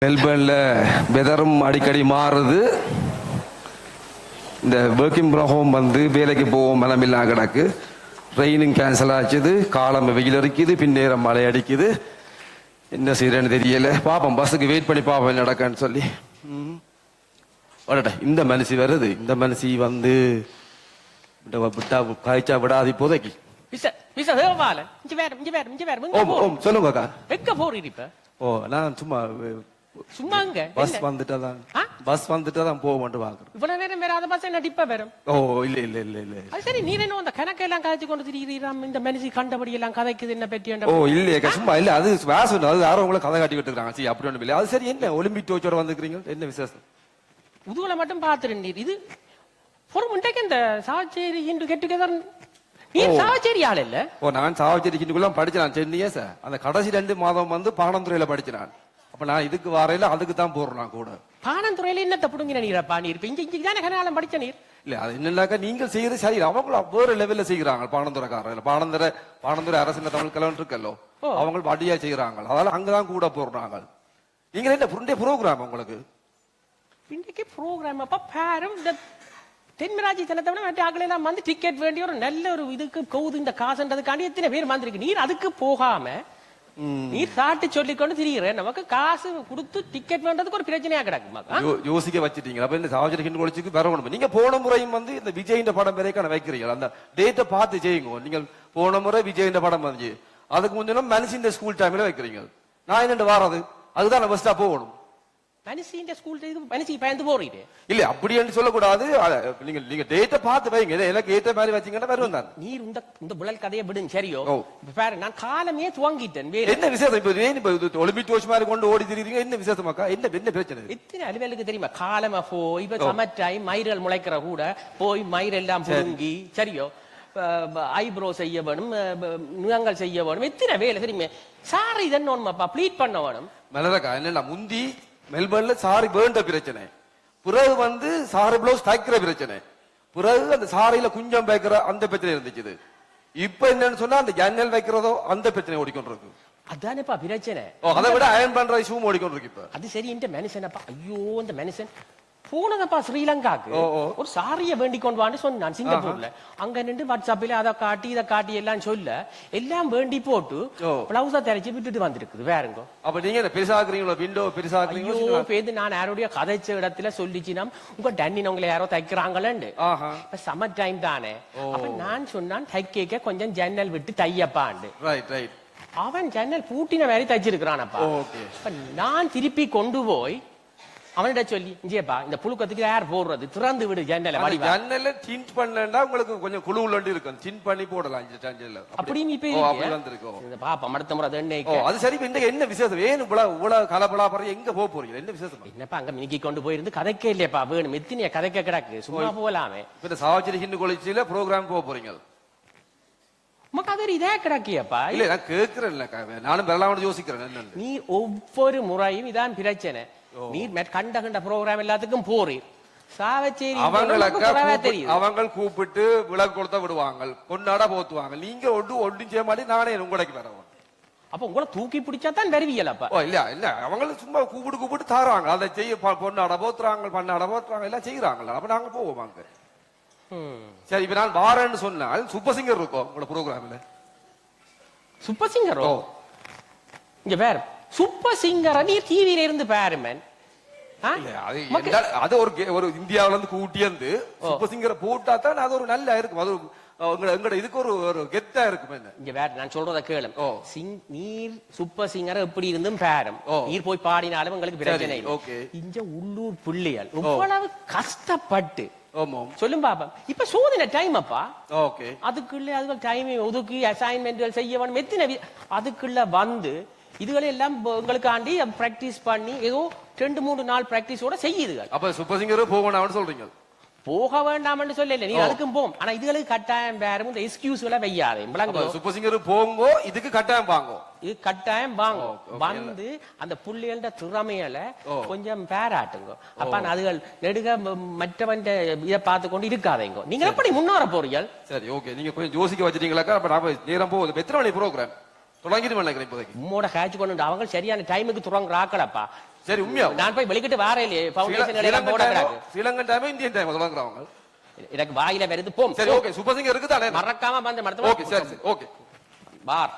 மெல்பர்ன்ல வெதரும் அடிக்கடி மாறுது. இந்த ஒர்க்கிங் ஃப்ரம் ஹோம் வந்து வேலைக்கு போவோம் மனமில்லா கிடக்கு. ட்ரெயினும் கேன்சல் ஆச்சுது, காலம் வெயில் அடிக்குது, பின்னேரம் மழை அடிக்குது. என்ன செய்யறேன்னு தெரியல. பாப்போம், பஸ்ஸுக்கு வெயிட் பண்ணி பாப்போம் நடக்கான்னு சொல்லி. வரட்ட இந்த மனுஷி வருது. இந்த மனுஷி வந்து விட்டா காய்ச்சா விடாது இப்போதைக்கு. சொல்லுங்க. ஓ, நான் சும்மா சும்மாங்க பஸ் வந்துட்டாதான் பஸ் வந்துட்டாதான் போவோம்னு பாக்குறேன். இவ்வளவு நேரம் வேற அத பஸ் என்ன டிப்ப வரும்? ஓ இல்ல இல்ல இல்ல இல்ல. அது சரி, நீ என்ன அந்த கணக்கெல்லாம் கதைச்சு கொண்டு திரிகிறீராம்? இந்த மனுஷி கண்டபடி எல்லாம் கதைக்குது என்ன பற்றி? ஓ இல்லையே, சும்மா இல்ல, அது வாசம், அது யாரும் உங்களை கதை காட்டி விட்டுருக்காங்க. சரி, அப்படி ஒண்ணு இல்ல. அது சரி, என்ன ஒலிம்பிக் டோச்சோட வந்துக்கிறீங்க, என்ன விசேஷம்? முதுகுல மட்டும் பாத்துருந்தீர். இது ஒரு முண்டைக்கு இந்த சாவச்சேரி இன்று கெட் டுகெதர். நீ சாவச்சேரி ஆள் இல்ல? ஓ, நான் சாவச்சேரி கிண்டுக்குள்ள படிச்சேன் 10 years. அந்த கடைசி 2 மாதம் வந்து பாணந்துறையில படிச்சேன். அப்ப நான் இதுக்கு வரையில அதுக்கு தான் போடுறேன் கூட. பாணந்துறையில என்னத்த புடுங்கின நீரப்பா? நீர் இங்க தானே கனாலம் படிச்ச நீர் இல்ல. அது என்னன்னாக்கா நீங்கள் செய்யறது சரி, அவங்க வேற லெவல்ல செய்யறாங்க. பாணந்துறைக்காரர் பாணந்துறை அரசு தமிழ் கலவன் இருக்கல்லோ, அவங்க வடியா செய்யறாங்க. அதனால அங்கதான் கூட போடுறாங்க. நீங்க என்ன ப்ரோக்ராம் உங்களுக்கு இன்றைக்கு ப்ரோக்ராம் அப்ப பாரும் இந்த தென்மராட்சி தனத்தை மற்ற ஆக்கள் எல்லாம் வந்து டிக்கெட் வேண்டிய ஒரு நல்ல ஒரு இதுக்கு கவுது இந்த காசுன்றதுக்காண்டி எத்தனை பேர் வந்திருக்கு. நீர் அதுக்கு போகாம நீர் சாட்டு சொல்லிக்கொண்டு திரிகிற. நமக்கு காசு கொடுத்து டிக்கெட் வேண்டதுக்கு ஒரு பிரச்சனையா கிடக்குமா? யோசிக்க வச்சுட்டீங்க. அப்ப இந்த சாவச்சேரி கொலைச்சுக்கு வரணும். நீங்க போன முறையும் வந்து இந்த விஜயின் படம் வரைக்கான வைக்கிறீங்க. அந்த டேட்டை பார்த்து செய்யுங்க. நீங்க போன முறை விஜயின் படம் வந்து அதுக்கு முந்தினம் மனுஷன் ஸ்கூல் டைம்ல வைக்கிறீங்க. நான் என்ன வாரது அதுதான் பெஸ்டா போகணும். மனுஷன் ஸ்கூல் மனுஷி பயந்து போறீங்க இல்ல, அப்படி என்று சொல்லக்கூடாது. நீங்க டேட்டை பார்த்து வைங்க. எனக்கு ஏத்த மாதிரி வச்சீங்கன்னா வரும் தான். நீர் இந்த புழல் கதையை விடுங்க. சரியோ பாரு, நான் காலமே துவங்கிட்டேன். என்ன விசேஷம் இப்ப ஒலிம்பிக் டோச் மாதிரி கொண்டு ஓடி திரியுங்க? என்ன விசேஷமாக்கா? என்ன பிரச்சனை? எத்தனை அலுவலுக்கு தெரியுமா? காலமா போய் இப்ப சமட்டாய் மயிரல் முளைக்கிற கூட போய் மயிர் எல்லாம் புடுங்கி, சரியோ ஐப்ரோ செய்ய வேணும், நுகங்கள் செய்ய வேணும், எத்தனை வேலை தெரியுமே. சாரி இதன்னோன்மாப்பா ப்ளீட் பண்ண வேணும். மலரக்கா என்னன்னா, முந்தி மெல்பர்ன்ல சாரி வேண்ட பிரச்சனை, பிறகு வந்து சாரி பிளவுஸ் தைக்கிற பிரச்சனை, பிறகு அந்த சாரியில குஞ்சம் வைக்கிற அந்த பிரச்சனை இருந்துச்சு. இப்ப என்னன்னு சொன்னா அந்த ஜன்னல் வைக்கிறதோ அந்த பிரச்சனை ஓடிக்கொண்டிருக்கு. அதானப்பா பிரச்சனை. அதை விட அயன் பண்ற இஷ்யூம் ஓடிக்கொண்டிருக்கு இப்ப. அது சரி, இந்த மனுஷனப்பா, ஐயோ இந்த மனுஷன் போனதப்பா ஸ்ரீலங்காக்கு ஒரு சாரிய வேண்டி கொண்டு வான்னு சொன்னான் சிங்கப்பூர்ல. அங்க நின்று வாட்ஸ்அப்ல அதை காட்டி இதை காட்டி எல்லாம் சொல்ல எல்லாம் வேண்டி போட்டு பிளவுஸா தரைச்சு விட்டுட்டு வந்திருக்குது. வேறங்க. அப்ப நீங்க பெருசாக்குறீங்களோ, விண்டோ பெருசாக்குறீங்களோ? பேது நான் யாரோடைய கதைச்ச இடத்துல சொல்லிச்சுனா உங்க டன்னி உங்களை யாரோ தைக்கிறாங்களேன்னு. இப்ப சம்மர் டைம் தானே. அப்ப நான் சொன்னான் தைக்க கொஞ்சம் ஜன்னல் விட்டு தையப்பாண்டு. அவன் ஜன்னல் பூட்டின மாதிரி தைச்சிருக்கிறானப்பா. நான் திருப்பி கொண்டு போய் அவனிட சொல்லி, இங்கேப்பா இந்த புழுக்கத்துக்கு யார் போடுறது, திறந்து விடு ஜன்னல. ஜன்னல டிண்ட் பண்ணலன்னா உங்களுக்கு கொஞ்சம் குழு உள்ளண்டு இருக்கும், டிண்ட் பண்ணி போடலாம் ஜன்னல்ல. அப்படின்னு இப்ப வந்திருக்கோம். இந்த பாப்பா மடத்த முறை அது சரி. இந்த என்ன விசேஷம்? ஏன் இவ்வளவு கலபலா போற? எங்க போறீங்க? என்ன விசேஷம்? என்னப்பா அங்க மினிக்கி கொண்டு போயிருந்து கதைக்க இல்லையப்பா, வேணும் எத்தினிய கதைக்க கிடக்கு, சும்மா போகலாமே. இப்ப சாவச்சேரி ஹிந்து காலேஜ்ல ப்ரோக்ராம் போறீங்க? இதே கிடக்கியப்பா. இல்ல நான் கேட்கிறேன், நானும் பெறலாம் யோசிக்கிறேன். நீ ஒவ்வொரு முறையும் இதான் பிரச்சனை. நீர் கண்ட கண்ட ப்ரோக்ராம் எல்லாத்துக்கும் போறீர். சாவச்சேரி அவங்க கூப்பிட்டு விளக்கு கொடுத்த விடுவாங்க, கொண்டாட போத்துவாங்க. நீங்க ஒன்றும் செய்ய மாட்டேன், நானே உங்கடைக்கு வரவன். அப்ப உங்களை தூக்கி பிடிச்சா தான் வருவியலப்பா. இல்ல இல்ல, அவங்க சும்மா கூப்பிட்டு தாராங்க, அதை செய்ய பொண்ணாட போத்துறாங்க, பண்ணாட போத்துறாங்க, எல்லாம் செய்யறாங்கல்ல. அப்ப நாங்க போவோம் அங்க. சரி, இப்ப நான் வாரேன்னு சொன்னால் சூப்பர் சிங்கர் இருக்கும் உங்களோட ப்ரோக்ராம்ல. சூப்பர் சிங்கரோ? இங்க வேற சூப்பர் சிங்கர் நீ டிவில இருந்து பாருமேன். அது ஒரு இந்தியாவில இருந்து கூட்டி வந்து சூப்பர் சிங்கரை போட்டா தான் அது ஒரு நல்ல இருக்கும். அது எங்கட இதுக்கு ஒரு கெத்தா இருக்கும். இங்க வேற நான் சொல்றத கேளு. நீர் சூப்பர் சிங்கர் எப்படி இருந்தும் பாரும், நீர் போய் பாடினாலும் உங்களுக்கு பிரச்சனை இல்லை. இங்க உள்ளூர் பிள்ளைகள் இவ்வளவு கஷ்டப்பட்டு சொல்லும் பாப்பா. இப்ப சோதனை டைம் அப்பா. அதுக்குள்ள அதுக்கு டைம் ஒதுக்கி அசைன்மெண்ட் செய்ய வேணும். எத்தனை அதுக்குள்ள வந்து இதுகளை எல்லாம் உங்களுக்காண்டி பிராக்டிஸ் பண்ணி ஏதோ 2-3 நாள் பிராக்டிஸோட செய்யுதுகள். அப்ப சூப்பர் சிங்கர் போகணும்னு சொல்றீங்க? போக வேண்டாம்னு சொல்லல, நீ அதுக்கும் போம். ஆனா இதுகளுக்கு கட்டாயம் வேற இந்த எக்ஸ்கியூஸ்களை வையாதே. சூப்பர் சிங்கர் போங்கோ, இதுக்கு கட்டாயம் வாங்கோ. இது கட்டாயம் வாங்கோ. வந்து அந்த புள்ளிகள திறமையில கொஞ்சம் பாராட்டுங்க. அப்ப அதுகள் நெடுக மற்றவன் இதை பார்த்து கொண்டு இருக்காதேங்க. நீங்க எப்படி முன்னேற போறீங்க? சரி, ஓகே. நீங்க கொஞ்சம் யோசிக்க வச்சிட்டீங்களாக்கா? அப்ப நாம நேரம் போகுது. எத்தனை மணி ப்ரோக்ராம்? தொடங்கிட்டு நினைக்கிறேன் இப்போதைக்கு. உம்மோட காய்ச்சி கொண்டு அவங்க சரியான டைமுக்கு துறங்குறாக்கலப்பா. சரி உண்மையா நான் போய் வெளிக்கிட்டு வாரே இல்லையே ஃபவுண்டேஷன் எல்லாம் போட கிடக்கு. ஸ்ரீலங்கன் டைம் இந்தியன் டைம் தொடங்குறாங்க. எனக்கு வாயில வருது போம். சரி ஓகே சூப்பர் சிங்கர் இருக்குதானே மறக்காம வந்து மறந்து. ஓகே சரி சரி ஓகே பார்.